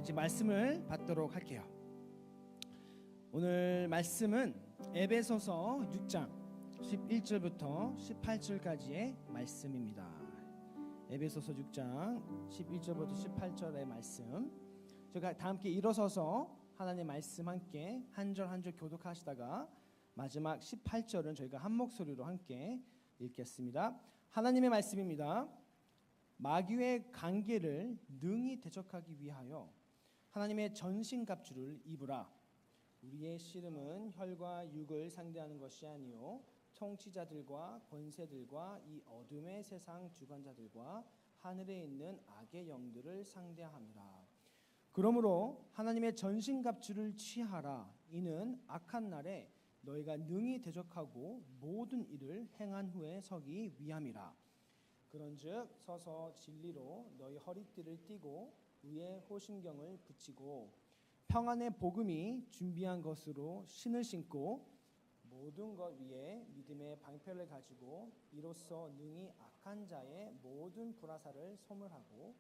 이제 말씀을 받도록 할게요. 오늘 말씀은 에베소서 6장 11절부터 18절까지의 말씀입니다. 에베소서 6장 11절부터 18절의 말씀. 제가 다 함께 일어서서 하나님의 말씀 함께 한 절 한 절 교독하시다가 마지막 18절은 저희가 한 목소리로 함께 읽겠습니다. 하나님의 말씀입니다. 마귀의 관계를 능히 대적하기 위하여 하나님의 전신갑주를 입으라. 우리의 씨름은 혈과 육을 상대하는 것이 아니요 통치자들과 권세들과 이 어둠의 세상 주관자들과 하늘에 있는 악의 영들을 상대함이라. 그러므로 하나님의 전신갑주를 취하라. 이는 악한 날에 너희가 능히 대적하고 모든 일을 행한 후에 서기 위함이라. 그런즉 서서 진리로 너희 허리띠를 띠고 위에 호심경을 붙이고 평안의 복음이 준비한 것으로 신을 신고 모든 것 위에 믿음의 방패를 가지고 이로써 능히 악한 자의 모든 불화살을 소멸하고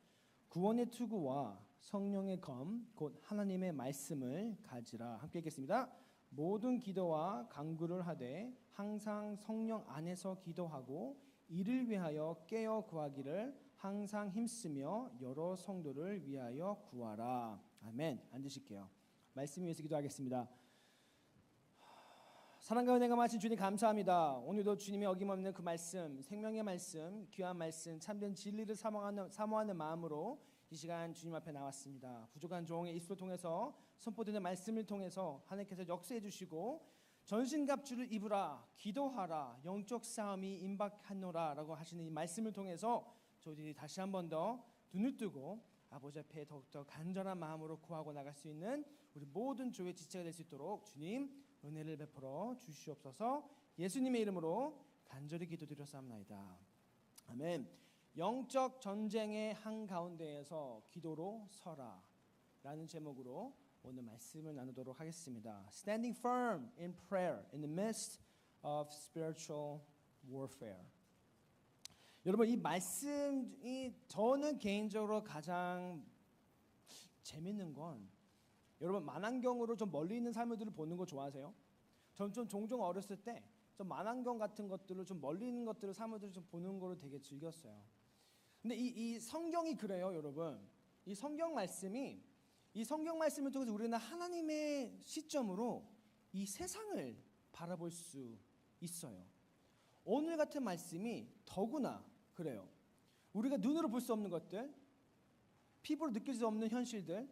구원의 투구와 성령의 검 곧 하나님의 말씀을 가지라. 함께 읽겠습니다. 모든 기도와 간구를 하되 항상 성령 안에서 기도하고 이를 위하여 깨어 구하기를 항상 힘쓰며 여러 성도를 위하여 구하라. 아멘. 앉으실게요. 말씀 위해서 기도하겠습니다. 사랑과 은혜가 많으신 주님 감사합니다. 오늘도 주님의 어김없는 그 말씀, 생명의 말씀, 귀한 말씀, 참된 진리를 사모하는 마음으로 이 시간 주님 앞에 나왔습니다. 부족한 종의 입술을 통해서 선포되는 말씀을 통해서 하나님께서 역사해 주시고 전신갑주를 입으라, 기도하라, 영적 싸움이 임박하노라 라고 하시는 이 말씀을 통해서 저희들이 다시 한 번 더 눈을 뜨고 아버지 앞에 더욱더 간절한 마음으로 구하고 나갈 수 있는 우리 모든 조의 지체가 될 수 있도록 주님 은혜를 베풀어 주시옵소서. 예수님의 이름으로 간절히 기도드렸사옵나이다. 아멘. 영적 전쟁의 한가운데에서 기도로 서라 라는 제목으로 오늘 말씀을 나누도록 하겠습니다. Standing firm in prayer in the midst of spiritual warfare. 여러분, 이 말씀이 저는 개인적으로 가장 재밌는 건 여러분 만안경으로 좀 멀리 있는 사물들을 보는 거 좋아하세요? 저는 좀 종종 어렸을 때 좀 만안경 같은 것들을 좀 멀리 있는 것들을 사물들을 좀 보는 거를 되게 즐겼어요. 근데 이 성경이 그래요, 여러분. 이 성경 말씀을 통해서 우리는 하나님의 시점으로 이 세상을 바라볼 수 있어요. 오늘 같은 말씀이 더구나 그래요. 우리가 눈으로 볼 수 없는 것들, 피부로 느낄 수 없는 현실들,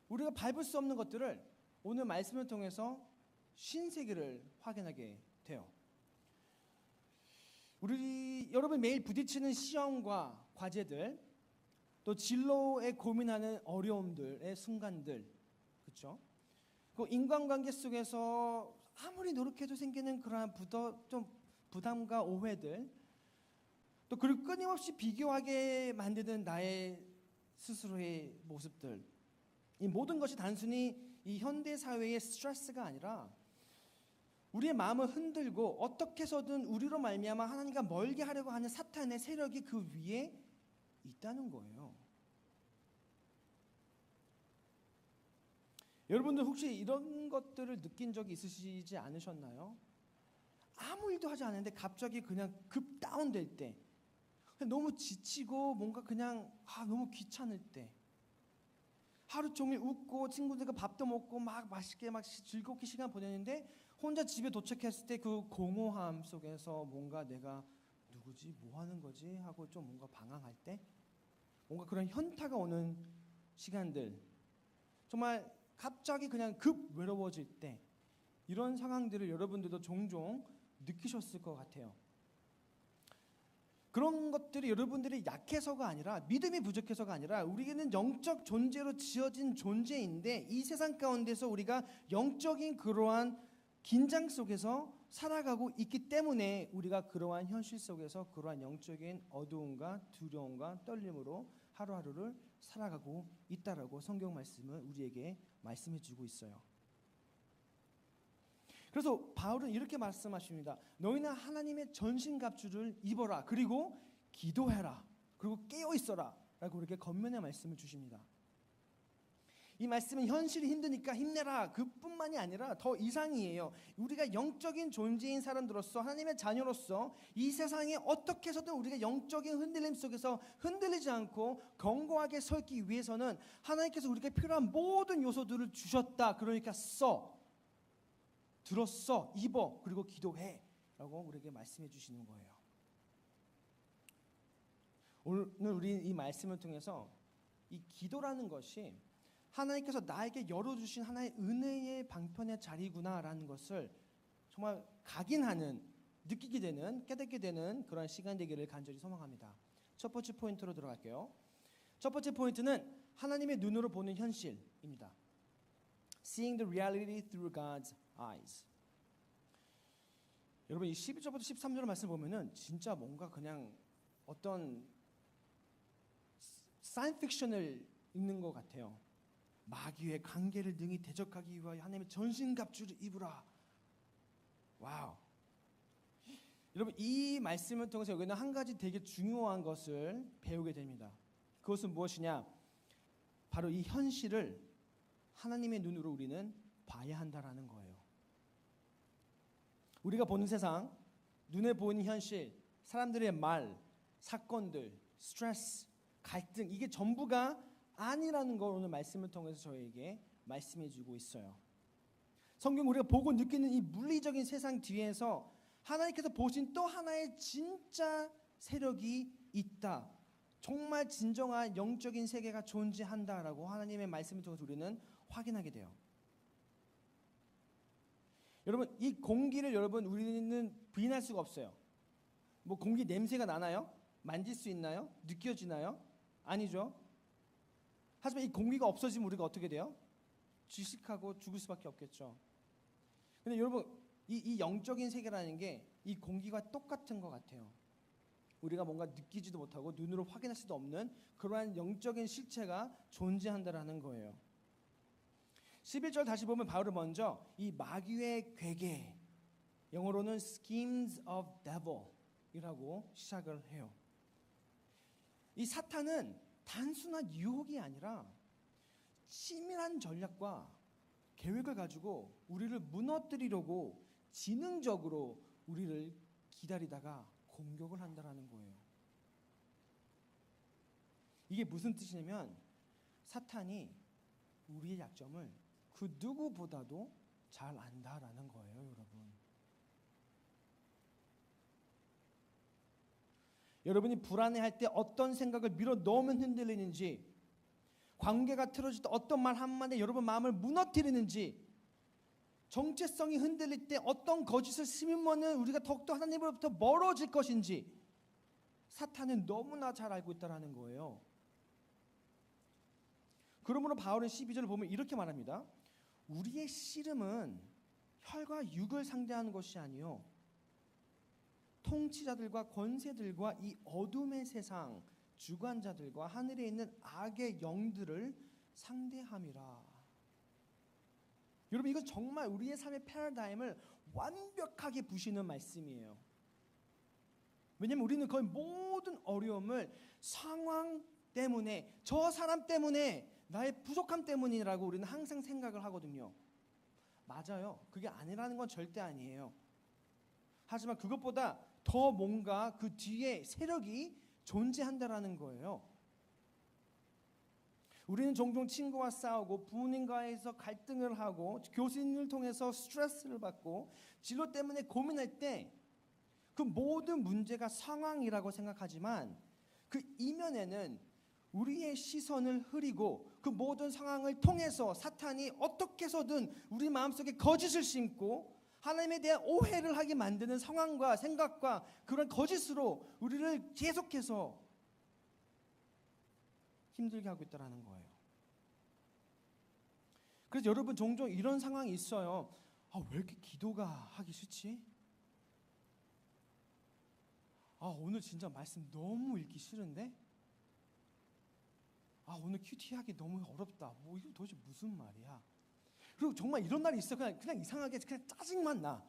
우리가 밟을 수 없는 것들을 오늘 말씀을 통해서 신세계를 확인하게 돼요. 여러분 매일 부딪히는 시험과 과제들, 또 진로에 고민하는 어려움들의 순간들, 그렇죠? 그 인간관계 속에서 아무리 노력해도 생기는 그러한 좀 부담과 오해들, 또 그리고 끊임없이 비교하게 만드는 나의 스스로의 모습들, 이 모든 것이 단순히 이 현대 사회의 스트레스가 아니라 우리의 마음을 흔들고 어떻게 해서든 우리로 말미암아 하나님과 멀게 하려고 하는 사탄의 세력이 그 위에 있다는 거예요. 여러분들 혹시 이런 것들을 느낀 적이 있으시지 않으셨나요? 아무 일도 하지 않았는데 갑자기 그냥 급 다운될 때, 너무 지치고 뭔가 그냥 너무 귀찮을 때, 하루 종일 웃고 친구들과 밥도 먹고 막 맛있게 막 즐겁게 시간 보냈는데 혼자 집에 도착했을 때 그 공허함 속에서 뭔가 내가 누구지? 뭐 하는 거지? 하고 좀 뭔가 방황할 때, 뭔가 그런 현타가 오는 시간들, 정말 갑자기 그냥 급 외로워질 때, 이런 상황들을 여러분들도 종종 느끼셨을 것 같아요. 그런 것들이 여러분들이 약해서가 아니라, 믿음이 부족해서가 아니라, 우리는 영적 존재로 지어진 존재인데 이 세상 가운데서 우리가 영적인 그러한 긴장 속에서 살아가고 있기 때문에 우리가 그러한 현실 속에서 그러한 영적인 어두움과 두려움과 떨림으로 하루하루를 살아가고 있다라고 성경 말씀은 우리에게 말씀해 주고 있어요. 그래서 바울은 이렇게 말씀하십니다. 너희는 하나님의 전신갑주를 입어라. 그리고 기도해라. 그리고 깨어있어라. 라고 이렇게 겉면의 말씀을 주십니다. 이 말씀은 현실이 힘드니까 힘내라 그뿐만이 아니라 더 이상이에요. 우리가 영적인 존재인 사람들로서 하나님의 자녀로서 이 세상에 어떻게 해서든 우리가 영적인 흔들림 속에서 흔들리지 않고 견고하게 서 있기 위해서는 하나님께서 우리가 필요한 모든 요소들을 주셨다. 그러니까 들었어, 입어, 그리고 기도해 라고 우리에게 말씀해 주시는 거예요. 오늘 우리 이 말씀을 통해서 이 기도라는 것이 하나님께서 나에게 열어주신 하나의 은혜의 방편의 자리구나라는 것을 정말 각인하는, 느끼게 되는, 깨닫게 되는 그런 시간 되기를 간절히 소망합니다. 첫 번째 포인트로 들어갈게요. 첫 번째 포인트는 하나님의 눈으로 보는 현실입니다. Seeing the reality through God's eyes. 여러분 이 12절부터 13절 말씀 보면은 진짜 뭔가 그냥 어떤 사이언스 픽션을 읽는 것 같아요. 마귀의 관계를 능히 대적하기 위하여 하나님의 전신갑주를 입으라. 와우. 여러분 이 말씀을 통해서 여기는 한 가지 되게 중요한 것을 배우게 됩니다. 그것은 무엇이냐? 바로 이 현실을 하나님의 눈으로 우리는 봐야 한다라는 거예요. 우리가 보는 세상, 눈에 보이는 현실, 사람들의 말, 사건들, 스트레스, 갈등, 이게 전부가 아니라는 걸 오늘 말씀을 통해서 저에게 말씀해 주고 있어요. 성경 우리가 보고 느끼는 이 물리적인 세상 뒤에서 하나님께서 보신 또 하나의 진짜 세력이 있다. 정말 진정한 영적인 세계가 존재한다라고 하나님의 말씀을 통해서 우리는 확인하게 돼요. 여러분 이 공기를 우리는 부인할 수가 없어요. 뭐 공기 냄새가 나나요? 만질 수 있나요? 느껴지나요? 아니죠. 하지만 이 공기가 없어지면 우리가 어떻게 돼요? 질식하고 죽을 수밖에 없겠죠. 근데 여러분 이 영적인 세계라는 게 이 공기와 똑같은 것 같아요. 우리가 뭔가 느끼지도 못하고 눈으로 확인할 수도 없는 그러한 영적인 실체가 존재한다라는 거예요. 11절 다시 보면 바울은 먼저 이 마귀의 괴계, 영어로는 schemes of devil 이라고 시작을 해요. 이 사탄은 단순한 유혹이 아니라 치밀한 전략과 계획을 가지고 우리를 무너뜨리려고 지능적으로 우리를 기다리다가 공격을 한다라는 거예요. 이게 무슨 뜻이냐면 사탄이 우리의 약점을 그 누구보다도 잘 안다라는 거예요, 여러분. 여러분이 불안해할 때 어떤 생각을 밀어 넣으면 흔들리는지, 관계가 틀어질 때 어떤 말 한마디에 여러분 마음을 무너뜨리는지, 정체성이 흔들릴 때 어떤 거짓을 심으면 우리가 더욱더 하나님으로부터 멀어질 것인지 사탄은 너무나 잘 알고 있다는 거예요. 그러므로 바울은 12절을 보면 이렇게 말합니다. 우리의 씨름은 혈과 육을 상대하는 것이 아니요 통치자들과 권세들과 이 어둠의 세상 주관자들과 하늘에 있는 악의 영들을 상대함이라. 여러분 이건 정말 우리의 삶의 패러다임을 완벽하게 부시는 말씀이에요. 왜냐하면 우리는 거의 모든 어려움을 상황 때문에, 저 사람 때문에, 나의 부족함 때문이라고 우리는 항상 생각을 하거든요. 맞아요. 그게 아니라는 건 절대 아니에요. 하지만 그것보다 더 뭔가 그 뒤에 세력이 존재한다라는 거예요. 우리는 종종 친구와 싸우고 부모님과에서 갈등을 하고 교수님을 통해서 스트레스를 받고 진로 때문에 고민할 때 그 모든 문제가 상황이라고 생각하지만 그 이면에는 우리의 시선을 흐리고 그 모든 상황을 통해서 사탄이 어떻게 해서든 우리 마음속에 거짓을 심고 하나님에 대한 오해를 하게 만드는 상황과 생각과 그런 거짓으로 우리를 계속해서 힘들게 하고 있다는 거예요. 그래서 여러분 종종 이런 상황이 있어요. 왜 이렇게 기도가 하기 싫지? 오늘 진짜 말씀 너무 읽기 싫은데? 오늘 큐티 하기 너무 어렵다. 이거 도대체 무슨 말이야? 그리고 정말 이런 날이 있어. 그냥 이상하게 그냥 짜증만 나.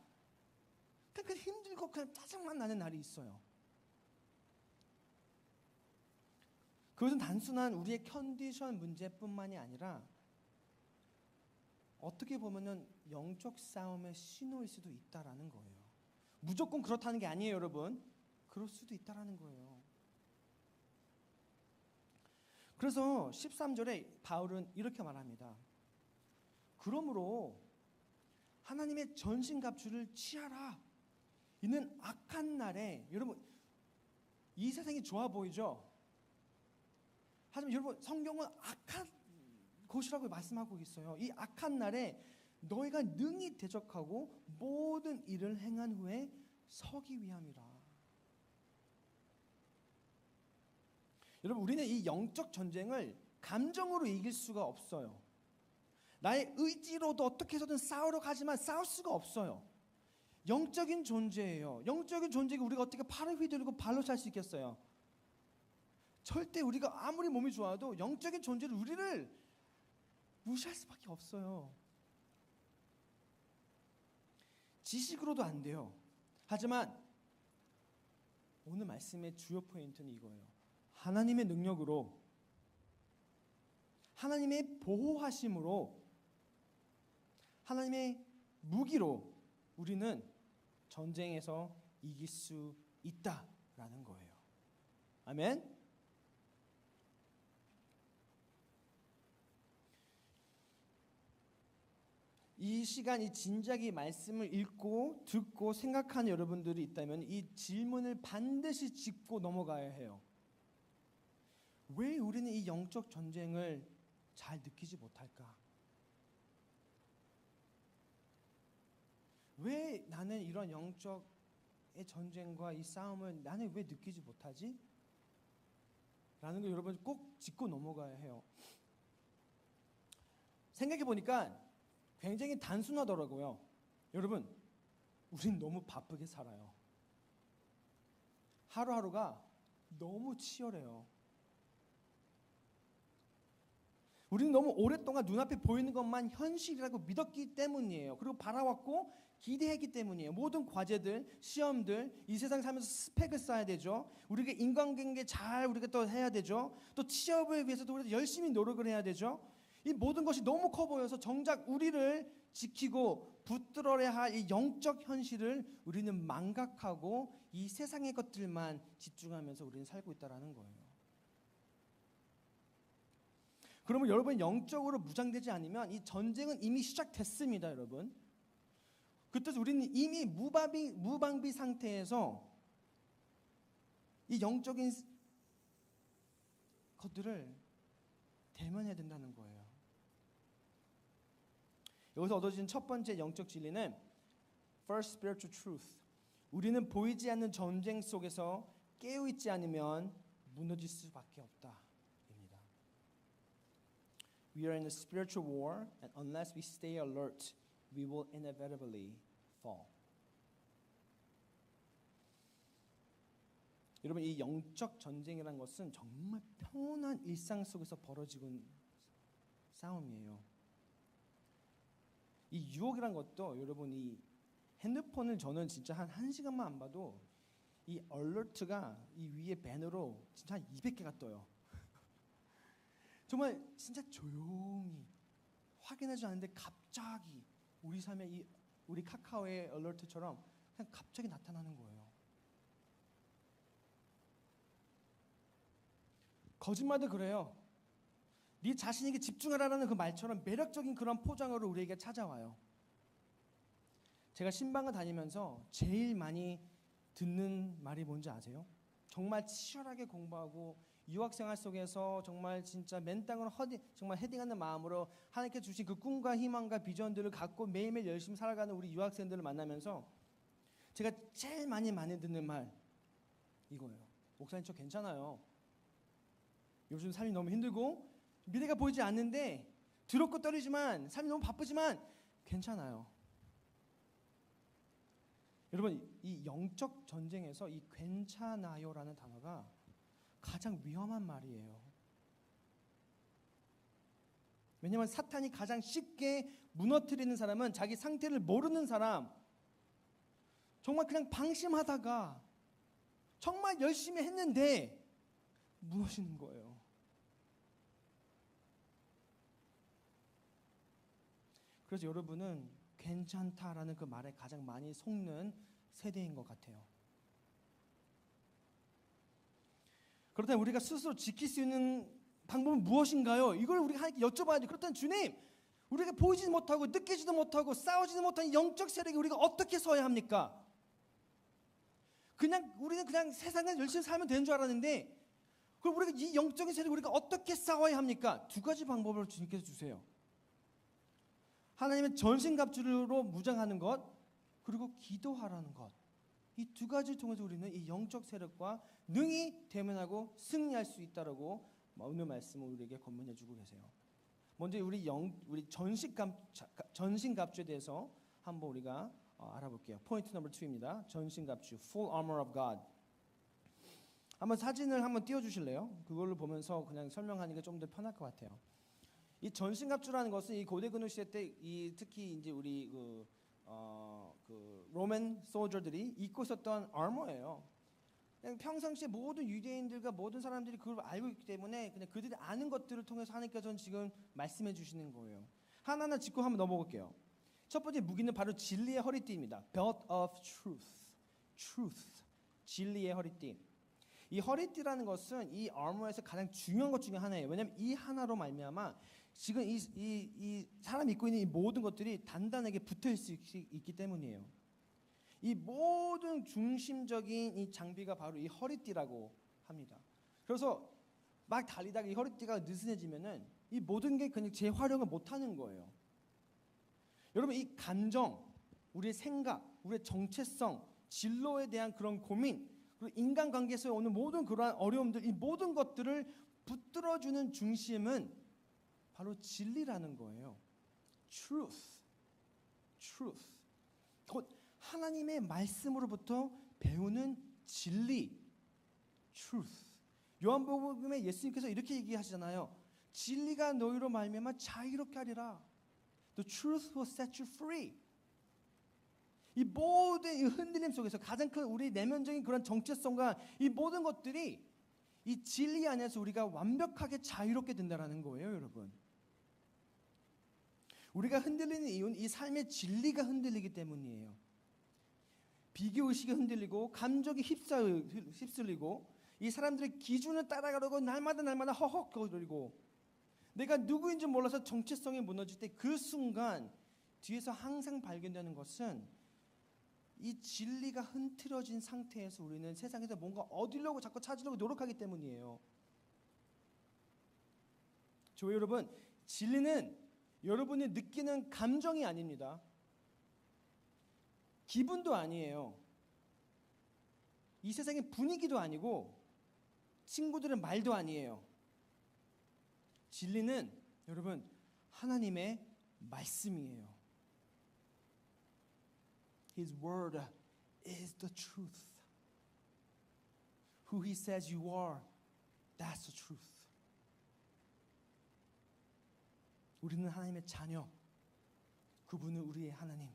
그냥 힘들고 그냥 짜증만 나는 날이 있어요. 그것은 단순한 우리의 컨디션 문제뿐만이 아니라 어떻게 보면은 영적 싸움의 신호일 수도 있다라는 거예요. 무조건 그렇다는 게 아니에요, 여러분. 그럴 수도 있다라는 거예요. 그래서 13절에 바울은 이렇게 말합니다. 그러므로 하나님의 전신갑주를 취하라. 이는 악한 날에, 여러분 이 세상이 좋아 보이죠? 하지만 여러분 성경은 악한 곳이라고 말씀하고 있어요. 이 악한 날에 너희가 능히 대적하고 모든 일을 행한 후에 서기 위함이라. 여러분 우리는 이 영적 전쟁을 감정으로 이길 수가 없어요. 나의 의지로도 어떻게 해서든 싸우러 가지만 싸울 수가 없어요. 영적인 존재예요. 영적인 존재가 우리가 어떻게 팔을 휘두르고 발로 찰 수 있겠어요? 절대 우리가 아무리 몸이 좋아도 영적인 존재를 우리를 무시할 수밖에 없어요. 지식으로도 안 돼요. 하지만 오늘 말씀의 주요 포인트는 이거예요. 하나님의 능력으로, 하나님의 보호하심으로, 하나님의 무기로 우리는 전쟁에서 이길 수 있다라는 거예요. 아멘. 이 시간 이 진작이 말씀을 읽고 듣고 생각하는 여러분들이 있다면 이 질문을 반드시 짚고 넘어가야 해요. 왜 우리는 이 영적 전쟁을 잘 느끼지 못할까? 왜 나는 이런 영적의 전쟁과 이 싸움을 나는 왜 느끼지 못하지? 라는 걸 여러분 꼭 짚고 넘어가야 해요. 생각해 보니까 굉장히 단순하더라고요. 여러분, 우린 너무 바쁘게 살아요. 하루하루가 너무 치열해요. 우리는 너무 오랫동안 눈앞에 보이는 것만 현실이라고 믿었기 때문이에요. 그리고 바라왔고 기대했기 때문이에요. 모든 과제들, 시험들, 이 세상 살면서 스펙을 쌓아야 되죠. 우리가 인간관계 잘 우리가 또 해야 되죠. 또 취업을 위해서도 우리가 열심히 노력을 해야 되죠. 이 모든 것이 너무 커 보여서 정작 우리를 지키고 붙들어야 할 이 영적 현실을 우리는 망각하고 이 세상의 것들만 집중하면서 우리는 살고 있다라는 거예요. 그러면 여러분 영적으로 무장되지 않으면 이 전쟁은 이미 시작됐습니다, 여러분. 그때 우리는 이미 무방비 상태에서 이 영적인 것들을 대면해야 된다는 거예요. 여기서 얻어진 첫 번째 영적 진리는 First Spiritual Truth. 우리는 보이지 않는 전쟁 속에서 깨어있지 않으면 무너질 수밖에 없다. 입니다. We are in a spiritual war, and unless we stay alert, we will inevitably fall. 여러분 이 영적 전쟁이라는 것은 정말 평온한 일상 속에서 벌어지는 싸움이에요. 이 유혹이란 것도 여러분 이 핸드폰을 저는 진짜 한 1시간만 안 봐도 이 얼러트가 이 위에 배너로 진짜 한 200개가 떠요. 정말 진짜 조용히 확인하지 않는데 갑자기 우리 삶에 우리 카카오의 얼러트처럼 그냥 갑자기 나타나는 거예요. 거짓말도 그래요. 네 자신에게 집중하라는 그 말처럼 매력적인 그런 포장으로 우리에게 찾아와요. 제가 신방을 다니면서 제일 많이 듣는 말이 뭔지 아세요? 정말 치열하게 공부하고 유학생활 속에서 정말 진짜 맨 땅으로 정말 헤딩하는 마음으로 하나님께 주신 그 꿈과 희망과 비전들을 갖고 매일매일 열심히 살아가는 우리 유학생들을 만나면서 제가 제일 많이 듣는 말 이거예요. 목사님 저 괜찮아요. 요즘 삶이 너무 힘들고 미래가 보이지 않는데 두렵고 떨리지만 삶이 너무 바쁘지만 괜찮아요. 여러분 이 영적 전쟁에서 이 괜찮아요라는 단어가 가장 위험한 말이에요. 왜냐하면 사탄이 가장 쉽게 무너뜨리는 사람은 자기 상태를 모르는 사람, 정말 그냥 방심하다가 정말 열심히 했는데 무너지는 거예요. 그래서 여러분은 괜찮다라는 그 말에 가장 많이 속는 세대인 것 같아요. 그렇다면 우리가 스스로 지킬 수 있는 방법은 무엇인가요? 이걸 우리가 하나님께 여쭤봐야죠. 그렇다면 주님, 우리가 보이지도 못하고 느끼지도 못하고 싸우지도 못한 영적 세력에 우리가 어떻게 서야 합니까? 우리는 그냥 세상에 열심히 살면 되는 줄 알았는데, 그럼 우리가 이 영적인 세력을 우리가 어떻게 싸워야 합니까? 두 가지 방법을 주님께서 주세요. 하나님은 전신갑주로 무장하는 것, 그리고 기도하라는 것. 이 두 가지를 통해서 우리는 이 영적 세력과 능히 대면하고 승리할 수 있다라고 오늘 말씀을 우리에게 권면해주고 계세요. 먼저 우리 전신갑주에 대해서 한번 우리가 알아볼게요. 포인트 넘버 2입니다. 전신갑주, Full Armor of God. 한번 사진을 한번 띄워주실래요? 그걸로 보면서 그냥 설명하는 게 좀 더 편할 것 같아요. 이 전신갑주라는 것은 이 고대 근동 시대 때 특히 이제 우리 로맨 소저들이 입고 있었던 armor예요. 그냥 평상시에 모든 유대인들과 모든 사람들이 그걸 알고 있기 때문에 그냥 그들이 아는 것들을 통해서 하나님께서는 지금 말씀해 주시는 거예요. 하나하나 짚고 한번 넘어볼게요. 첫 번째 무기는 바로 진리의 허리띠입니다. Belt of Truth. 진리의 허리띠. 이 허리띠라는 것은 이 armor에서 가장 중요한 것 중에 하나예요. 왜냐하면 이 하나로 말미암아 지금 이 사람이 입고 있는 이 모든 것들이 단단하게 붙어 있기 때문이에요. 이 모든 중심적인 이 장비가 바로 이 허리띠라고 합니다. 그래서 막 달리다가 이 허리띠가 느슨해지면은 이 모든 게 그냥 재활용을 못하는 거예요. 여러분, 이 감정, 우리의 생각, 우리의 정체성, 진로에 대한 그런 고민, 그리고 인간관계에서 오는 모든 그러한 어려움들, 이 모든 것들을 붙들어주는 중심은 바로 진리라는 거예요. Truth. 곧 하나님의 말씀으로부터 배우는 진리. Truth. 요한복음에 예수님께서 이렇게 얘기하시잖아요. 진리가 너희로 말미암아 자유롭게 하리라. The truth will set you free. 이 모든 이 흔들림 속에서 가장 큰 우리 내면적인 그런 정체성과 이 모든 것들이 이 진리 안에서 우리가 완벽하게 자유롭게 된다라는 거예요, 여러분. 우리가 흔들리는 이유는 이 삶의 진리가 흔들리기 때문이에요. 비교의식이 흔들리고 감정이 휩쓸리고 이 사람들의 기준을 따라가려고 날마다 허헉거리고 내가 누구인지 몰라서 정체성이 무너질 때 그 순간 뒤에서 항상 발견되는 것은 이 진리가 흐트러진 상태에서 우리는 세상에서 뭔가 얻으려고 자꾸 찾으려고 노력하기 때문이에요. 저 여러분, 진리는 여러분이 느끼는 감정이 아닙니다. 기분도 아니에요. 이 세상의 분위기도 아니고 친구들의 말도 아니에요. 진리는 여러분 하나님의 말씀이에요. His word is the truth. Who he says you are, that's the truth. 우리는 하나님의 자녀. 그분은 우리의 하나님.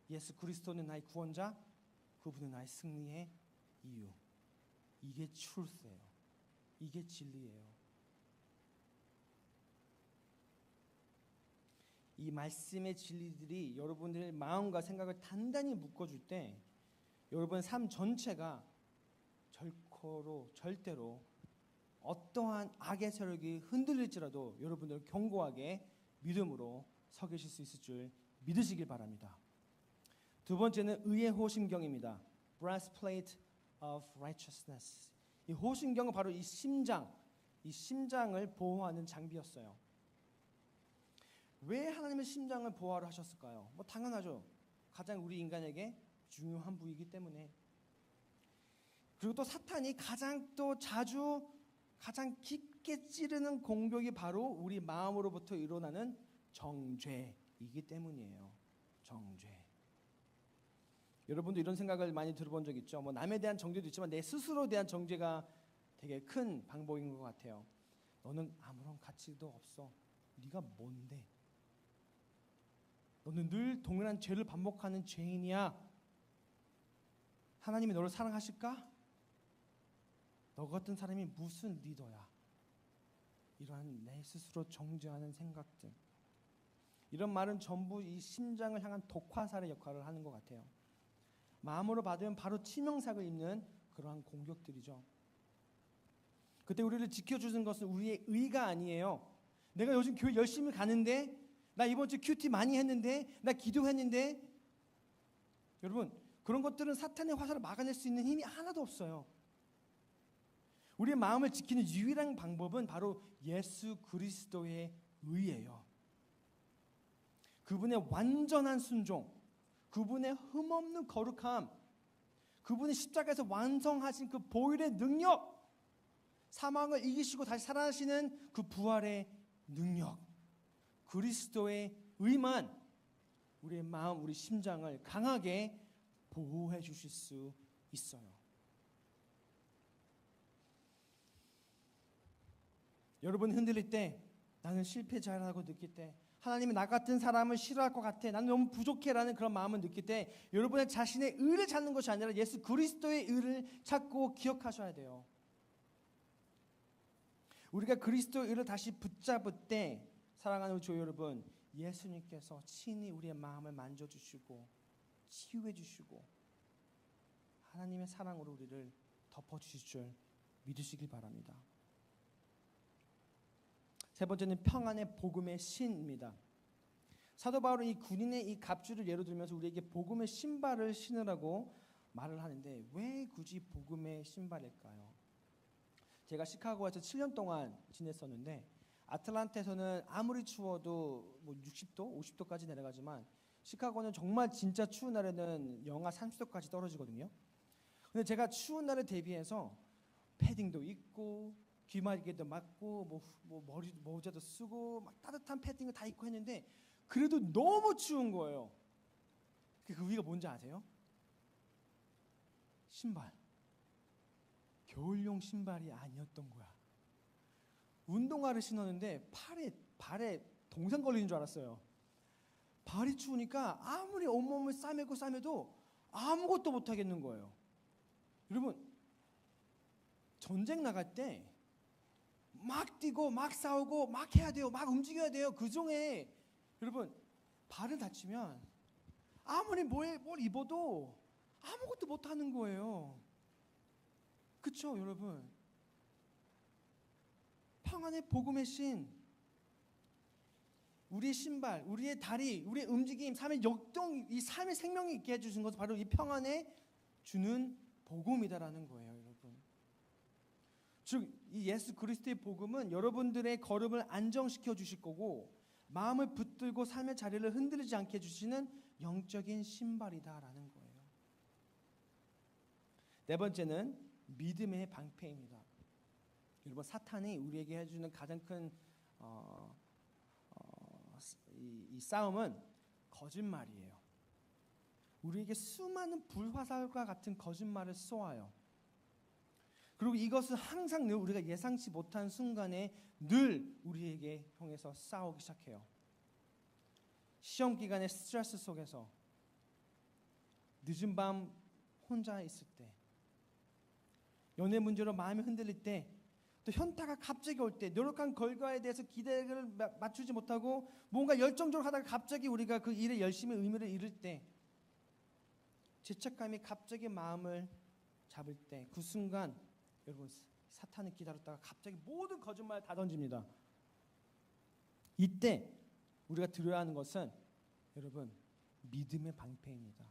예수 그리스도는 나의 구원자. 그분은 나의 승리의 이유. 이게 truth예요. 이게 진리예요. 이 말씀의 진리들이 여러분들의 마음과 생각을 단단히 묶어줄 때 여러분의 삶 전체가 절대로 어떠한 악의 세력이 흔들릴지라도 여러분들 견고하게 믿음으로 서 계실 수 있을 줄 믿으시길 바랍니다. 두 번째는 의의 호심경입니다. Breastplate of Righteousness. 이 호심경은 바로 이 심장을 보호하는 장비였어요. 왜 하나님의 심장을 보호하려 하셨을까요? 뭐 당연하죠. 가장 우리 인간에게 중요한 부위이기 때문에. 그리고 또 사탄이 가장 깊게 찌르는 공격이 바로 우리 마음으로부터 일어나는 정죄이기 때문이에요. 정죄. 여러분도 이런 생각을 많이 들어본 적 있죠. 뭐 남에 대한 정죄도 있지만 내 스스로에 대한 정죄가 되게 큰 방법인 것 같아요. 너는 아무런 가치도 없어. 네가 뭔데? 너는 늘 동일한 죄를 반복하는 죄인이야. 하나님이 너를 사랑하실까? 너 같은 사람이 무슨 리더야? 이러한 내 스스로 정죄하는 생각들. 이런 말은 전부 이 심장을 향한 독화살의 역할을 하는 것 같아요. 마음으로 받으면 바로 치명상을 입는 그러한 공격들이죠. 그때 우리를 지켜주는 것은 우리의 의가 아니에요. 내가 요즘 교회 열심히 가는데, 나 이번 주 큐티 많이 했는데, 나 기도했는데, 여러분 그런 것들은 사탄의 화살을 막아낼 수 있는 힘이 하나도 없어요. 우리의 마음을 지키는 유일한 방법은 바로 예수 그리스도의 의예요. 그분의 완전한 순종, 그분의 흠없는 거룩함, 그분이 십자가에서 완성하신 그 보혈의 능력, 사망을 이기시고 다시 살아나시는 그 부활의 능력, 그리스도의 의만 우리의 마음, 우리 심장을 강하게 보호해 주실 수 있어요. 여러분 흔들릴 때, 나는 실패자라고 느낄 때, 하나님이 나 같은 사람을 싫어할 것 같아, 나는 너무 부족해라는 그런 마음을 느낄 때, 여러분의 자신의 의를 찾는 것이 아니라 예수 그리스도의 의를 찾고 기억하셔야 돼요. 우리가 그리스도의 의를 다시 붙잡을 때, 사랑하는 교회 여러분, 예수님께서 친히 우리의 마음을 만져주시고 치유해주시고 하나님의 사랑으로 우리를 덮어주실 줄 믿으시길 바랍니다. 세 번째는 평안의 복음의 신입니다. 사도 바울은 이 군인의 이 갑주를 예로 들면서 우리에게 복음의 신발을 신으라고 말을 하는데, 왜 굳이 복음의 신발일까요? 제가 시카고에서 7년 동안 지냈었는데, 아틀란타에서는 아무리 추워도 뭐 60도, 50도까지 내려가지만 시카고는 정말 진짜 추운 날에는 영하 30도까지 떨어지거든요. 근데 제가 추운 날에 대비해서 패딩도 입고 귀마개도 맞고 뭐 머리 모자도 쓰고 막 따뜻한 패딩을 다 입고 했는데 그래도 너무 추운 거예요. 그 위가 뭔지 아세요? 신발. 겨울용 신발이 아니었던 거야. 운동화를 신었는데 발에 동상 걸리는 줄 알았어요. 발이 추우니까 아무리 온몸을 싸매도 아무것도 못 하겠는 거예요. 여러분, 전쟁 나갈 때 막 뛰고 막 싸우고 막 해야 돼요. 막 움직여야 돼요. 그 중에 여러분, 발을 다치면 아무리 뭘 입어도 아무것도 못 하는 거예요. 그렇죠, 여러분? 평안의 복음의 신, 우리의 신발, 우리의 다리, 우리의 움직임, 삶의 역동, 이 삶의 생명이 있게 해주신 것은 바로 이 평안에 주는 복음이다라는 거예요, 여러분. 즉, 이 예수 그리스도의 복음은 여러분들의 걸음을 안정시켜 주실 거고, 마음을 붙들고 삶의 자리를 흔들리지 않게 해주시는 영적인 신발이다라는 거예요. 네 번째는 믿음의 방패입니다. 여러분, 사탄이 우리에게 해주는 가장 큰 이 싸움은 거짓말이에요. 우리에게 수많은 불화살과 같은 거짓말을 쏘아요. 그리고 이것은 항상 늘 우리가 예상치 못한 순간에 늘 우리에게 향해서 싸우기 시작해요. 시험 기간의 스트레스 속에서, 늦은 밤 혼자 있을 때, 연애 문제로 마음이 흔들릴 때, 또 현타가 갑자기 올 때, 노력한 결과에 대해서 기대를 맞추지 못하고 뭔가 열정적으로 하다가 갑자기 우리가 그 일에 열심히 의미를 잃을 때, 죄책감이 갑자기 마음을 잡을 때, 그 순간 여러분, 사탄을 기다렸다가 갑자기 모든 거짓말을 다 던집니다. 이때 우리가 들어야 하는 것은 여러분, 믿음의 방패입니다.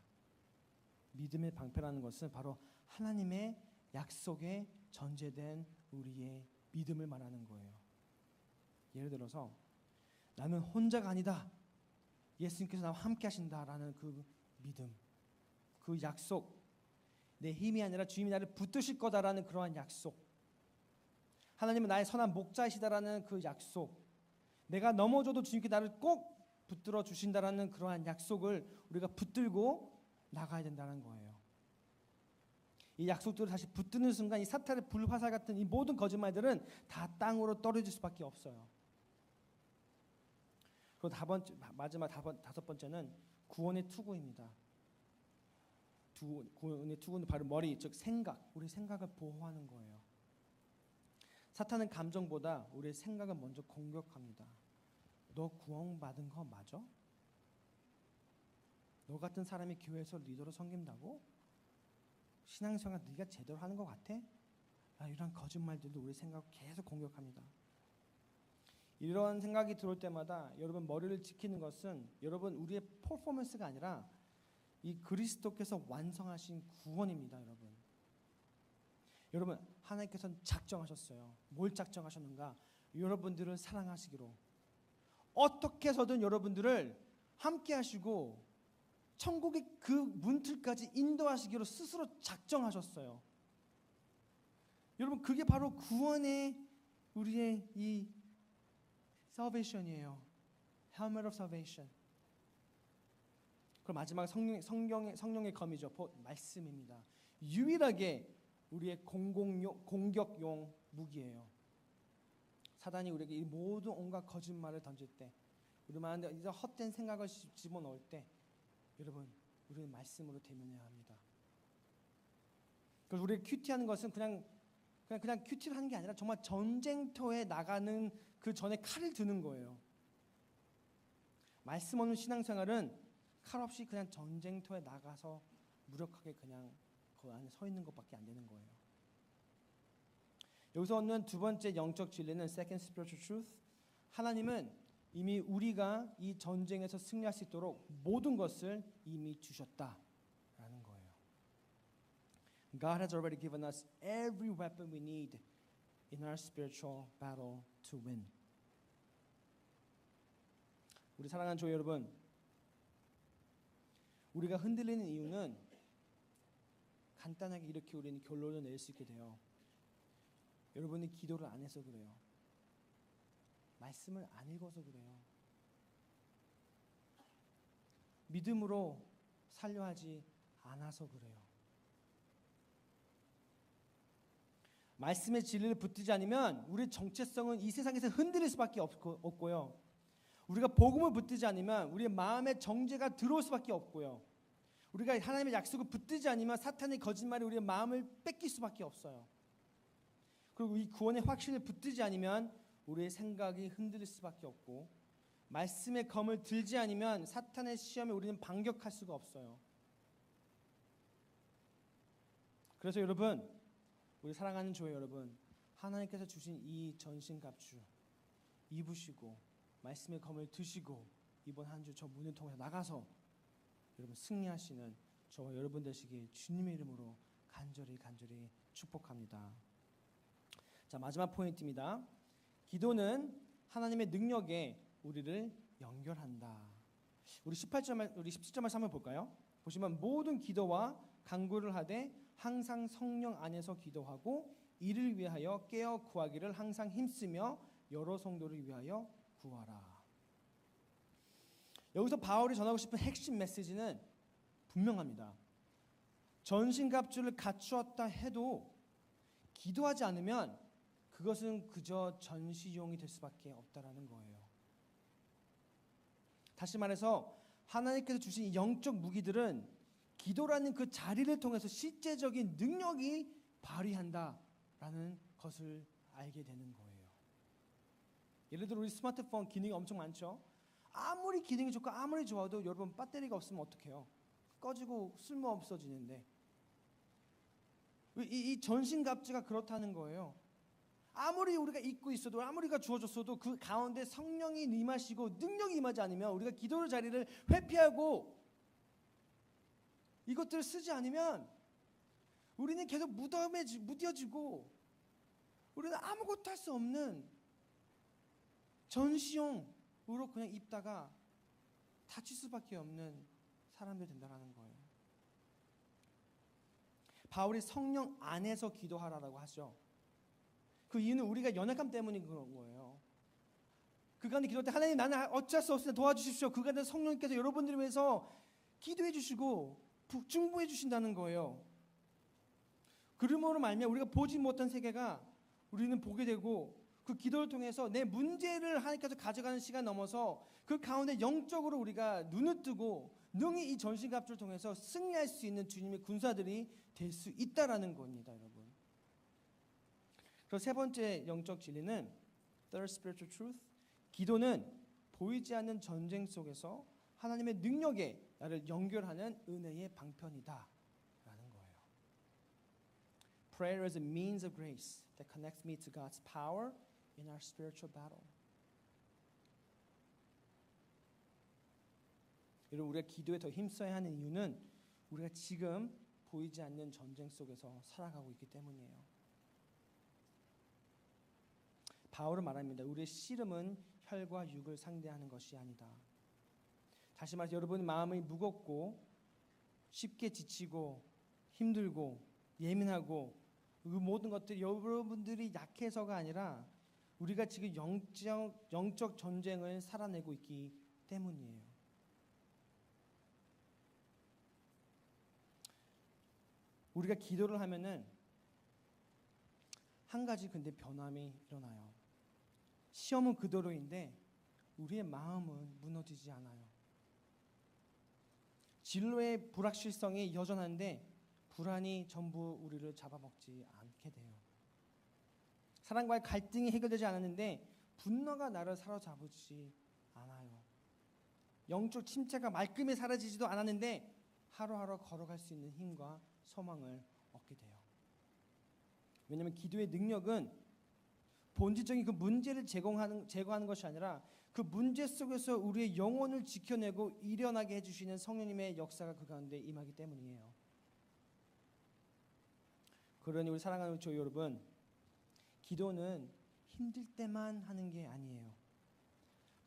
믿음의 방패라는 것은 바로 하나님의 약속에 전제된 우리의 믿음을 말하는 거예요. 예를 들어서 나는 혼자가 아니다, 예수님께서 나와 함께 하신다라는 그 믿음, 그 약속, 내 힘이 아니라 주님이 나를 붙드실 거다라는 그러한 약속, 하나님은 나의 선한 목자이시다라는 그 약속, 내가 넘어져도 주님께 나를 꼭 붙들어 주신다라는 그러한 약속을 우리가 붙들고 나가야 된다는 거예요. 이 약속들을 다시 붙드는 순간 이 사탄의 불화살 같은 이 모든 거짓말들은 다 땅으로 떨어질 수밖에 없어요. 그리고 마지막 다섯 번째는 구원의 투구입니다. 구원의 투구는 바로 머리, 즉 생각, 우리 생각을 보호하는 거예요. 사탄은 감정보다 우리의 생각을 먼저 공격합니다. 너 구원받은 거 맞아? 너 같은 사람이 교회에서 리더로 섬긴다고? 신앙생활 네가 제대로 하는 것 같아? 이런 거짓말들도 우리 생각을 계속 공격합니다. 이런 생각이 들어올 때마다 여러분 머리를 지키는 것은 여러분 우리의 퍼포먼스가 아니라 이 그리스도께서 완성하신 구원입니다. 여러분 하나님께서는 작정하셨어요. 뭘 작정하셨는가? 여러분들을 사랑하시기로 어떻게 해서든 여러분들을 함께 하시고 천국의 그 문틀까지 인도하시기로 스스로 작정하셨어요. 여러분 그게 바로 구원의 우리의 이 salvation이에요. helmet of salvation. 그리고 마지막 성령의 검이죠. 말씀입니다. 유일하게 우리의 공격용 무기예요. 사단이 우리에게 이 모든 온갖 거짓말을 던질 때, 우리 마음에 이제 헛된 생각을 집어넣을 때, 여러분 우리는 말씀으로 대면해야 합니다. 그래서 우리가 큐티하는 것은 그냥 큐티를 하는 게 아니라 정말 전쟁터에 나가는 그 전에 칼을 드는 거예요. 말씀 없는 신앙생활은 칼 없이 그냥 전쟁터에 나가서 무력하게 그냥 그 안에 서 있는 것밖에 안 되는 거예요. 여기서 얻는 두 번째 영적 진리는 second spiritual truth. 하나님은 이미 우리가 이 전쟁에서 승리할 수 있도록 모든 것을 이미 주셨다라는 거예요. God has already given us every weapon we need in our spiritual battle to win. 우리 사랑하는 교회 여러분, 우리가 흔들리는 이유는 간단하게 이렇게 우리는 결론을 낼 수 있게 돼요. 여러분이 기도를 안 해서 그래요. 말씀을 안 읽어서 그래요. 믿음으로 살려 하지 않아서 그래요. 말씀의 진리를 붙들지 않으면 우리의 정체성은 이 세상에서 흔들릴 수밖에 없고요. 우리가 복음을 붙들지 않으면 우리의 마음에 정죄가 들어올 수밖에 없고요. 우리가 하나님의 약속을 붙들지 않으면 사탄의 거짓말이 우리의 마음을 뺏길 수밖에 없어요. 그리고 이 구원의 확신을 붙들지 않으면 우리의 생각이 흔들릴 수밖에 없고, 말씀의 검을 들지 않으면 사탄의 시험에 우리는 반격할 수가 없어요. 그래서 여러분, 우리 사랑하는 교회 여러분, 하나님께서 주신 이 전신갑주 입으시고 말씀의 검을 드시고 이번 한 주 저 문을 통해서 나가서 여러분 승리하시는 저와 여러분 되시길 주님의 이름으로 간절히 축복합니다. 자, 마지막 포인트입니다. 기도는 하나님의 능력에 우리를 연결한다. 우리 17절 말씀 한번 볼까요? 보시면 모든 기도와 간구를 하되 항상 성령 안에서 기도하고 이를 위하여 깨어 구하기를 항상 힘쓰며 여러 성도를 위하여 구하라. 여기서 바울이 전하고 싶은 핵심 메시지는 분명합니다. 전신갑주를 갖추었다 해도 기도하지 않으면 그것은 그저 전시용이 될 수밖에 없다라는 거예요. 다시 말해서 하나님께서 주신 영적 무기들은 기도라는 그 자리를 통해서 실제적인 능력이 발휘한다라는 것을 알게 되는 거예요. 예를 들어 우리 스마트폰 기능이 엄청 많죠. 아무리 기능이 좋고 아무리 좋아도 여러분 배터리가 없으면 어떡해요? 꺼지고 쓸모 없어지는데, 이 전신갑주가 그렇다는 거예요. 아무리 우리가 잊고 있어도 아무리가 주어졌어도 그 가운데 성령이 임하시고 능력이 임하지 않으면 우리가 기도의 자리를 회피하고 이것들을 쓰지 않으면 우리는 계속 무뎌지고 우리는 아무것도 할 수 없는 전시용으로 그냥 입다가 다칠 수밖에 없는 사람들 된다는 거예요. 바울이 성령 안에서 기도하라고 하죠. 그 이유는 우리가 연약함 때문인 그런 거예요. 그간의 기도 때 하나님 나는 어쩔 수 없으니 도와주십시오. 그간의 성령께서 여러분들을 위해서 기도해 주시고 중보해 주신다는 거예요. 그러므로 말미암아 우리가 보지 못한 세계가 우리는 보게 되고 그 기도를 통해서 내 문제를 하나님께서 가져가는 시간 넘어서 그 가운데 영적으로 우리가 눈을 뜨고 능히 이 전신갑주를 통해서 승리할 수 있는 주님의 군사들이 될 수 있다라는 겁니다, 여러분. 그리고 세 번째 영적 진리는 third spiritual truth. 기도는 보이지 않는 전쟁 속에서 하나님의 능력에 나를 연결하는 은혜의 방편이다 라는 거예요. Prayer is a means of grace that connects me to God's power in our spiritual battle. 여러분, 우리가 기도에 더 힘써야 하는 이유는 우리가 지금 보이지 않는 전쟁 속에서 살아가고 있기 때문이에요. 바울은 말합니다. 우리의 씨름은 혈과 육을 상대하는 것이 아니다. 다시 말해서 여러분의 마음이 무겁고 쉽게 지치고 힘들고 예민하고 그 모든 것들이 여러분들이 약해서가 아니라 우리가 지금 영적 전쟁을 살아내고 있기 때문이에요. 우리가 기도를 하면은 한 가지 근데 변함이 일어나요. 시험은 그대로인데 우리의 마음은 무너지지 않아요. 진로의 불확실성이 여전한데 불안이 전부 우리를 잡아먹지 않게 돼요. 사랑과의 갈등이 해결되지 않았는데 분노가 나를 사로잡지 않아요. 영적 침체가 말끔히 사라지지도 않았는데 하루하루 걸어갈 수 있는 힘과 소망을 얻게 돼요. 왜냐하면 기도의 능력은 본질적인 그 문제를 제거하는 것이 아니라 그 문제 속에서 우리의 영혼을 지켜내고 일어나게 해주시는 성령님의 역사가 그 가운데 임하기 때문이에요. 그러니 우리 사랑하는 교회 여러분, 기도는 힘들 때만 하는 게 아니에요.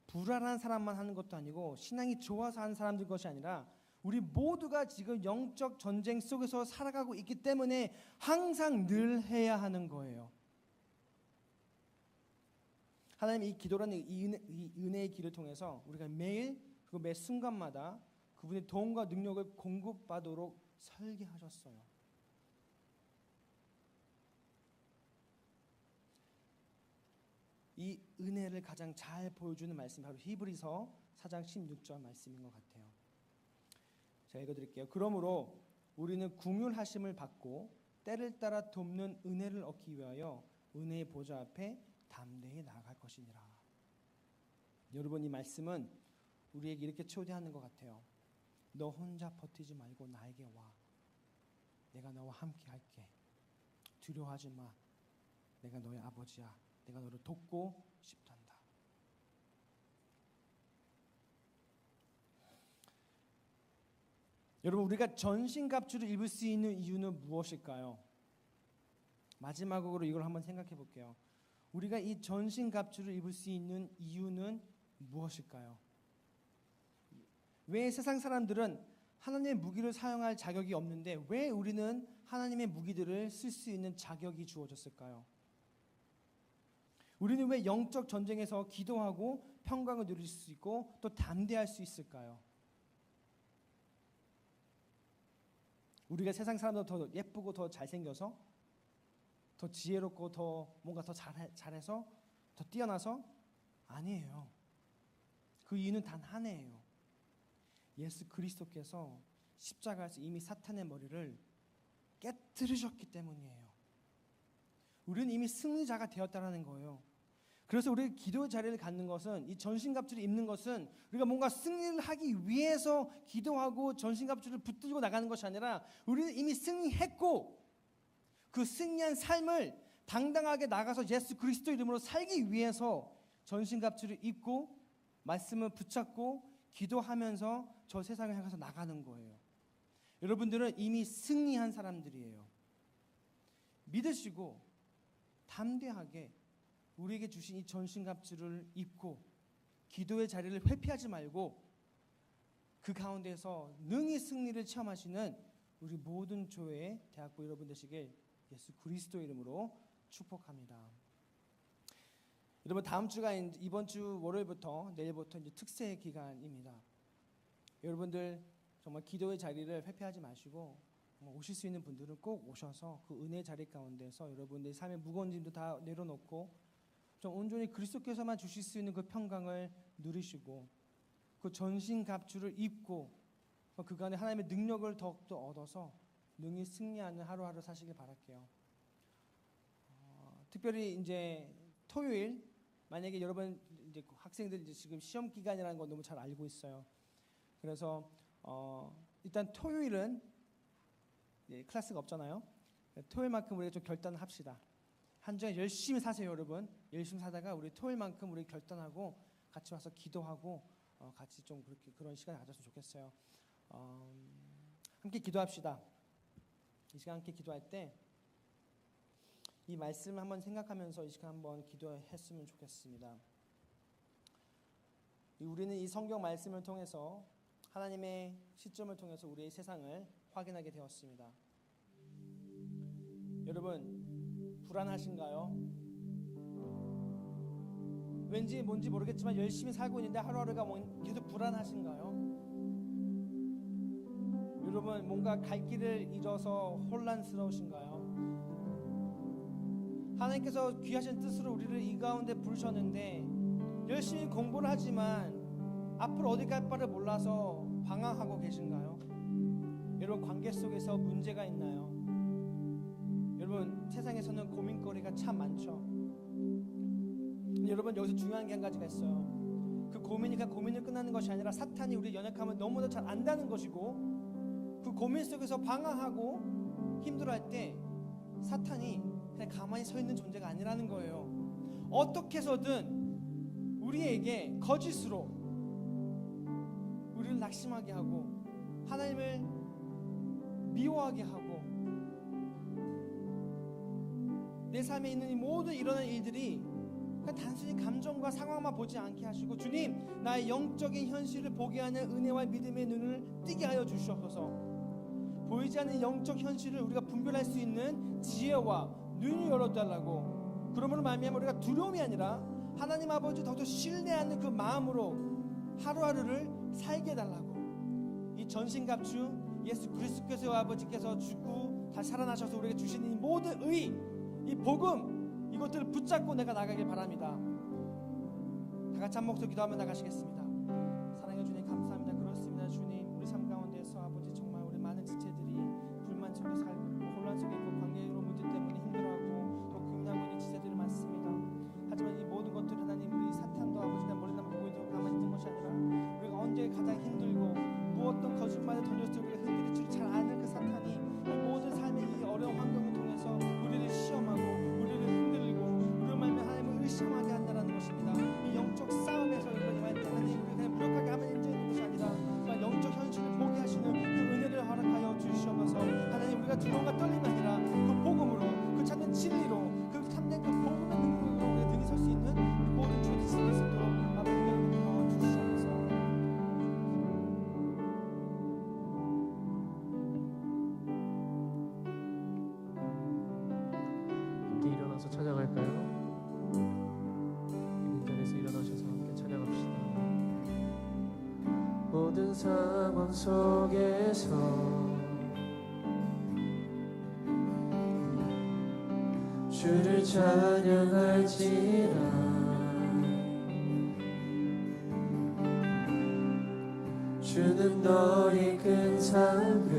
불안한 사람만 하는 것도 아니고 신앙이 좋아서 하는 사람들 것이 아니라 우리 모두가 지금 영적 전쟁 속에서 살아가고 있기 때문에 항상 늘 해야 하는 거예요. 하나님 이 기도라는 이 은혜의 길을 통해서 우리가 매일 그리고 매 순간마다 그분의 도움과 능력을 공급받도록 설계하셨어요. 이 은혜를 가장 잘 보여주는 말씀이 바로 히브리서 4장 16절 말씀인 것 같아요. 제가 읽어드릴게요. 그러므로 우리는 긍휼하심을 받고 때를 따라 돕는 은혜를 얻기 위하여 은혜의 보좌 앞에 담대히 나아갈 것이니라. 여러분, 이 말씀은 우리에게 이렇게 초대하는 것 같아요. 너 혼자 버티지 말고 나에게 와. 내가 너와 함께 할게. 두려워하지 마. 내가 너의 아버지야. 내가 너를 돕고 싶단다. 여러분, 우리가 전신갑주를 입을 수 있는 이유는 무엇일까요? 마지막으로 이걸 한번 생각해 볼게요. 우리가 이 전신갑주를 입을 수 있는 이유는 무엇일까요? 왜 세상 사람들은 하나님의 무기를 사용할 자격이 없는데 왜 우리는 하나님의 무기들을 쓸 수 있는 자격이 주어졌을까요? 우리는 왜 영적 전쟁에서 기도하고 평강을 누릴 수 있고 또 담대할 수 있을까요? 우리가 세상 사람보다 더 예쁘고 더 잘생겨서, 더 지혜롭고 더 뭔가 더 잘해서, 더 뛰어나서? 아니에요. 그 이유는 단 하나예요. 예수 그리스도께서 십자가에서 이미 사탄의 머리를 깨뜨리셨기 때문이에요. 우리는 이미 승리자가 되었다는 거예요. 그래서 우리가 기도의 자리를 갖는 것은, 이 전신갑주를 입는 것은 우리가 뭔가 승리를 하기 위해서 기도하고 전신갑주를 붙들고 나가는 것이 아니라 우리는 이미 승리했고 그 승리한 삶을 당당하게 나가서 예수 그리스도 이름으로 살기 위해서 전신갑주를 입고 말씀을 붙잡고 기도하면서 저 세상을 향해서 나가는 거예요. 여러분들은 이미 승리한 사람들이에요. 믿으시고 담대하게 우리에게 주신 이 전신갑주를 입고 기도의 자리를 회피하지 말고 그 가운데서 능히 승리를 체험하시는 우리 모든 교회 대학부 여러분 되시길 예수 그리스도 이름으로 축복합니다. 여러분, 다음 주가 이번 주 월요일부터 내일부터 이제 특세 기간입니다. 여러분들 정말 기도의 자리를 회피하지 마시고 오실 수 있는 분들은 꼭 오셔서 그 은혜의 자리 가운데서 여러분들의 삶의 무거운 짐도 다 내려놓고 좀 온전히 그리스도께서만 주실 수 있는 그 평강을 누리시고 그 전신갑주를 입고 그 안에 하나님의 능력을 더욱더 얻어서 능히 승리하는 하루하루 사시길 바랄게요. 특별히 이제 토요일 만약에 여러분 이제 학생들 이제 지금 시험 기간이라는 건 너무 잘 알고 있어요. 그래서 일단 토요일은 클래스가 없잖아요. 토요일만큼 우리가 좀 결단을 합시다. 한 주에 열심히 사세요, 여러분. 열심히 사다가 우리 토요일만큼 우리 결단하고 같이 와서 기도하고 같이 좀 그렇게 그런 시간을 가졌으면 좋겠어요. 함께 기도합시다. 이 시간 함께 기도할 때 이 말씀을 한번 생각하면서 이 시간 한번 기도했으면 좋겠습니다. 우리는 이 성경 말씀을 통해서 하나님의 시점을 통해서 우리의 세상을 확인하게 되었습니다. 여러분 불안하신가요? 왠지 뭔지 모르겠지만 열심히 살고 있는데 하루하루가 계속 불안하신가요? 여러분 뭔가 갈 길을 잃어서 혼란스러우신가요? 하나님께서 귀하신 뜻으로 우리를 이 가운데 부르셨는데 열심히 공부를 하지만 앞으로 어디 갈 바를 몰라서 방황하고 계신가요? 여러분 관계 속에서 문제가 있나요? 여러분 세상에서는 고민거리가 참 많죠. 여러분 여기서 중요한 게 한 가지가 있어요. 그 고민이 고민을 끝나는 것이 아니라 사탄이 우리의 연약함을 너무나 잘 안다는 것이고, 그 고민 속에서 방황하고 힘들어할 때 사탄이 그냥 가만히 서 있는 존재가 아니라는 거예요. 어떻게 해서든 우리에게 거짓으로 우리를 낙심하게 하고 하나님을 미워하게 하고 내 삶에 있는 이 모든 일어나는 일들이 그냥 단순히 감정과 상황만 보지 않게 하시고, 주님 나의 영적인 현실을 보게 하는 은혜와 믿음의 눈을 뜨게 하여 주시옵소서. 보이지 않는 영적 현실을 우리가 분별할 수 있는 지혜와 눈을 열어달라고, 그러므로 말미암아 우리가 두려움이 아니라 하나님 아버지 더욱더 신뢰하는 그 마음으로 하루하루를 살게 해달라고, 이 전신갑주 예수 그리스도께서 아버지께서 죽고 다시 살아나셔서 우리에게 주시는 이 모든 의, 이 복음, 이것들을 붙잡고 내가 나가길 바랍니다. 다 같이 한 목소리 기도하며 나가시겠습니다. 사랑해 주님 감사합니다. 그렇습니다. 주님 우리 삶 가운데서 아버지 정말 우리 많은 지체들이 불만 속에 살고 혼란 속에 있고 관계로 문제 때문에 힘들어하고 또 고민하고 있는 지체들이 많습니다. 하지만 이 모든 것들을 하나님 우리 사탄도 아버지가 머리나무 보고 있도록 가만히 있는 것이 아니라 우리가 언제 가장 힘들고 무엇던 거짓말을 던졌을 때 우리가 흔들릴 줄 잘 아는 그 사탄이 이 모든 삶의 이 어려운 환경을 통해서 우리를 시험하고 우리를 흔들고 우리를 말며 하나님을 의심하게 한다는 것입니다. 이 영적 싸움에서 하나님 우리가 그냥 무력하게 하면 인정하는 것이 아니라 정말 영적 현실을 보게 하시는 그 은혜를 허락하여 주시옵소서. 하나님 우리가 두려움과 떨림이 아니라 그 복음으로, 그 참된 진리로, 그 참된 그 복음의 능력으로 우리가 등에 설 수 있는 모든 주의 지식이 있도록 아버지 은혜를 부어 주시옵소서. 함께 일어나서 찬양할까요? 이 자리에서 일어나셔서 함께 찬양합시다. 모든 상황 속에서 주를 찬양할지라. 주는 너의 큰 상급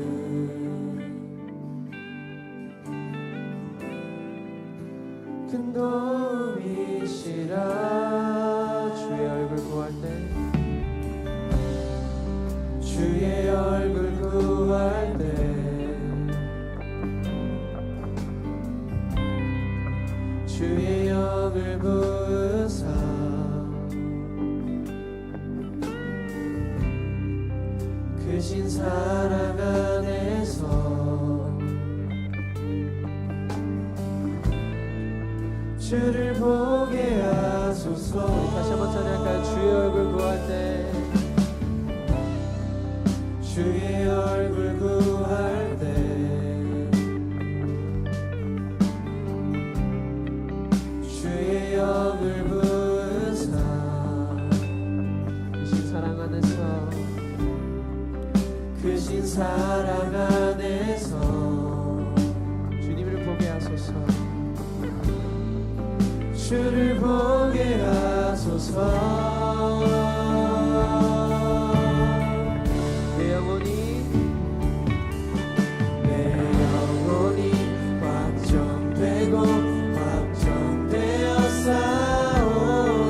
큰 도움이시라. 주의 얼굴 구할 때, 주의 얼굴 구할 때, 주의 영을 부으사 크신 사랑 안에서 주를 보게 하소서. 다시 한번 찬양할까요? 주의 얼굴 구할 때, 주의 얼굴 구할 때, 주의 영을 부으사 크신 사랑 안에서, 크신 사랑 안에서 주님을 보게 하소서. 주를 보게 하소서. 내 영혼이 확정되고 확정되어 싸우니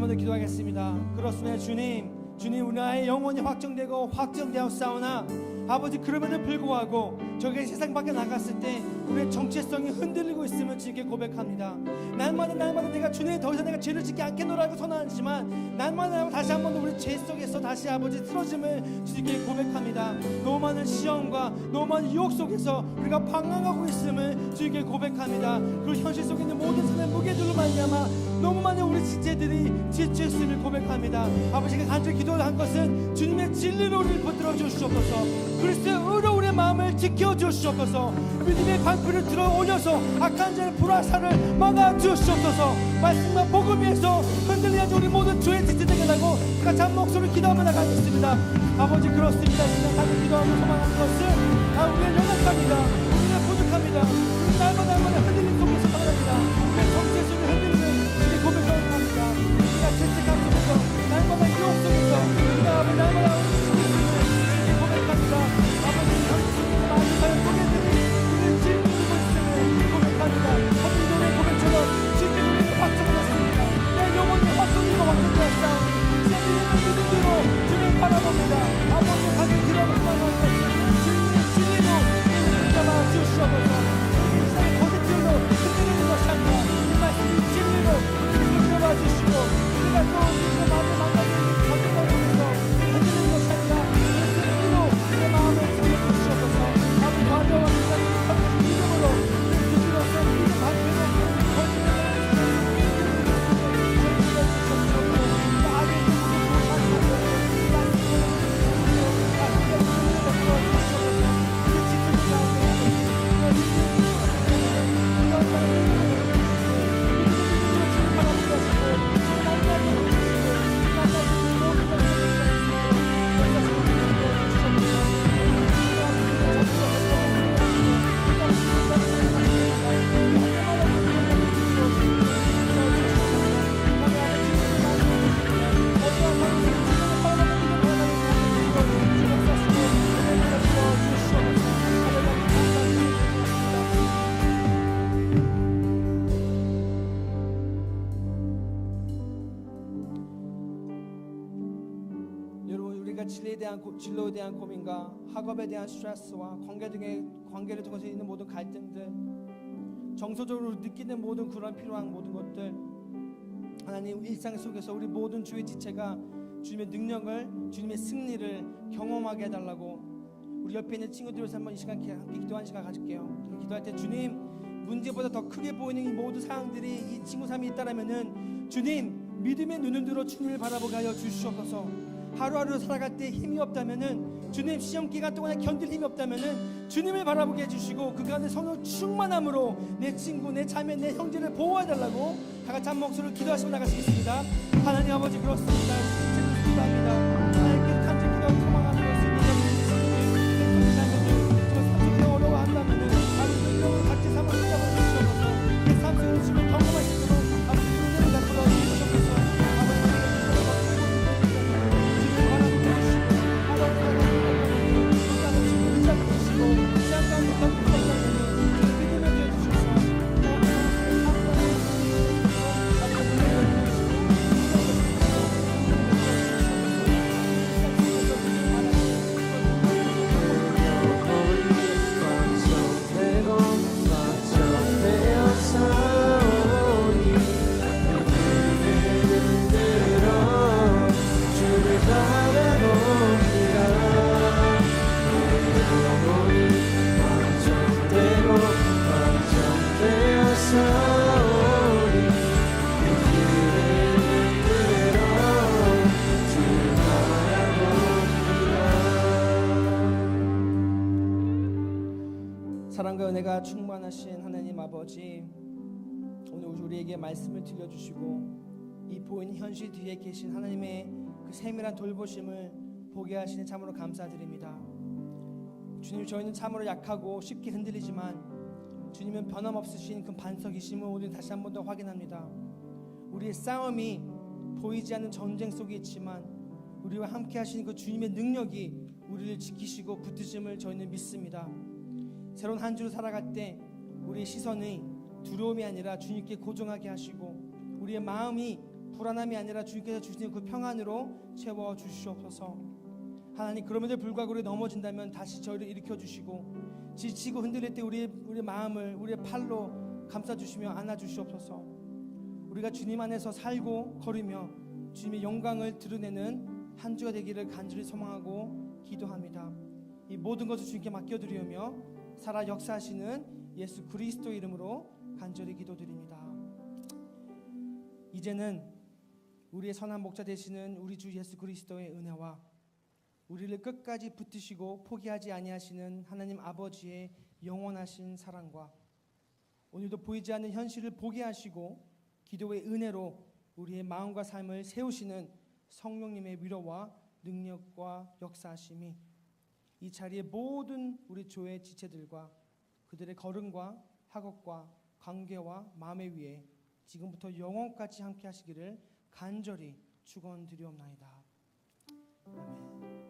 번 더 기도하겠습니다. 그렇습니다. 주님, 우리 나의 영혼이 확정되고 확정되었사오나 아버지, 그럼에도 불구하고 저게 세상 밖에 나갔을 때 우리의 정체성이 흔들리고 있음을 주님께 고백합니다. 날마다 내가 주님 더 이상 내가 죄를 짓지 않겠노라고 선언하지만 날마다 다시 한 번 더 우리 죄 속에서 다시 아버지 쓰러짐을 주님께 고백합니다. 너무 많은 시험과 너무 많은 유혹 속에서 우리가 방황하고 있음을 주님께 고백합니다. 그리고 현실 속에 있는 모든 삶의 무게들로 말미암아 너무 많은 우리 지체들이 지체했음을 고백합니다. 아버지가 간절히 기도를 한 것은 주님의 진리로 우리를 붙들어 주시옵소서. 그리스도의 의로 우리의 마음을 지켜 주시옵소서. 믿음의 방패를 들어 올려서 악한 자의 불화살을 막아 주시옵소서. 말씀과 복음 위에서 흔들리지 우리 모든 주의 지체되게 하고 같이 한 목소리로 기도하며 나가겠습니다. 아버지, 그렇습니다. 지금 다들 기도하며 소망하는 것은 우리의 연약합니다. 우리의 부족합니다. 우리 날마다 흔들림 속에서 살아갑니다. 우리의 정체 속에 흔들리는 우리 고백을 합니다. 우리가 죄책감 속에서 날마다 유혹 속에서 우리가 날마다 우리 고백합니다. 아버지, 현실 속에서 많은 사연 고객들이 우리를 짓누르고 있음을 고백합니다. 성도의 고백처럼 주님께 우리를 확정하셨습니다. 내 영혼이 확정이고 확정되었사오니 이제 믿음으로 주님 바라봅니다. 아버지, 가게 기도하고 소망하는 것은 주님의 진리로 우리를 잡아 주시옵소서. 이 세상의 거짓들로 흔들리는 것이 아니라 이 말씀이 진리로 우리를 잡아 주시고 우리가 또 우리의 마음을 망가지는 거짓말 속에서 흔들리는 것이 아니라 진리로 우리의 마음을 살려주시옵소서. 아버지, 과거와 미래를 살려주신 믿음으로 주시옵소서. 믿음 방패로 거짓말을 진로에 대한 고민과 학업에 대한 스트레스와 관계를 통해서 있는 모든 갈등들, 정서적으로 느끼는 모든 그런 필요한 모든 것들, 하나님 일상 속에서 우리 모든 주의 지체가 주님의 능력을, 주님의 승리를 경험하게 해달라고 우리 옆에 있는 친구들에서 한번 이 시간 함께 기도하는 시간 가질게요. 기도할 때 주님, 문제보다 더 크게 보이는 이 모든 상황들이 이 친구 삶에 있다라면은 주님, 믿음의 눈을 들어 주님을 바라보게 하여 주시옵소서. 하루하루 살아갈 때 힘이 없다면은 주님, 시험 기간 동안에 견딜 힘이 없다면은 주님을 바라보게 해주시고 그 가운데 성령 충만함으로 내 친구, 내 자매, 내 형제를 보호해달라고 다 같이 한 목소리로 기도하시고 나가시겠습니다. 하나님 아버지, 그렇습니다. 기도합니다. 하나님께 간절히 기도하고 소망하는 것은 내 자매들 저 사실이 어려워한다면은 아버지 능력을 같이 삼아 붙잡아 주시옵소서. 내 삶 속으로 주님을 경험할 수 있도록 아버지 은혜를 베풀어 주시옵소서. 사랑과 은혜가 충만하신 하나님 아버지, 오늘 우리에게 말씀을 들려주시고 이 보이는 현실 뒤에 계신 하나님의 그 세밀한 돌보심을 보게 하시니 참으로 감사드립니다. 주님, 저희는 참으로 약하고 쉽게 흔들리지만 주님은 변함없으신 그 반석이심을 오늘 다시 한 번 더 확인합니다. 우리의 싸움이 보이지 않는 전쟁 속에 있지만 우리와 함께 하시는 그 주님의 능력이 우리를 지키시고 붙드심을 저희는 믿습니다. 새로운 한 주를 살아갈 때 우리의 시선이 두려움이 아니라 주님께 고정하게 하시고 우리의 마음이 불안함이 아니라 주님께서 주시는 그 평안으로 채워 주시옵소서. 하나님, 그럼에도 불구하고 우리 넘어진다면 다시 저희를 일으켜 주시고 지치고 흔들릴 때 우리의 마음을 우리의 팔로 감싸 주시며 안아 주시옵소서. 우리가 주님 안에서 살고 걸으며 주님의 영광을 드러내는 한 주가 되기를 간절히 소망하고 기도합니다. 이 모든 것을 주님께 맡겨드리며 살아 역사하시는 예수 그리스도 이름으로 간절히 기도드립니다. 이제는 우리의 선한 목자 되시는 우리 주 예수 그리스도의 은혜와 우리를 끝까지 붙드시고 포기하지 아니하시는 하나님 아버지의 영원하신 사랑과 오늘도 보이지 않는 현실을 보게 하시고 기도의 은혜로 우리의 마음과 삶을 세우시는 성령님의 위로와 능력과 역사하심이 이 자리의 모든 우리 교회 지체들과 그들의 걸음과 학업과 관계와 마음의 위에 지금부터 영원까지 함께 하시기를 간절히 축원드리옵나이다. 아멘.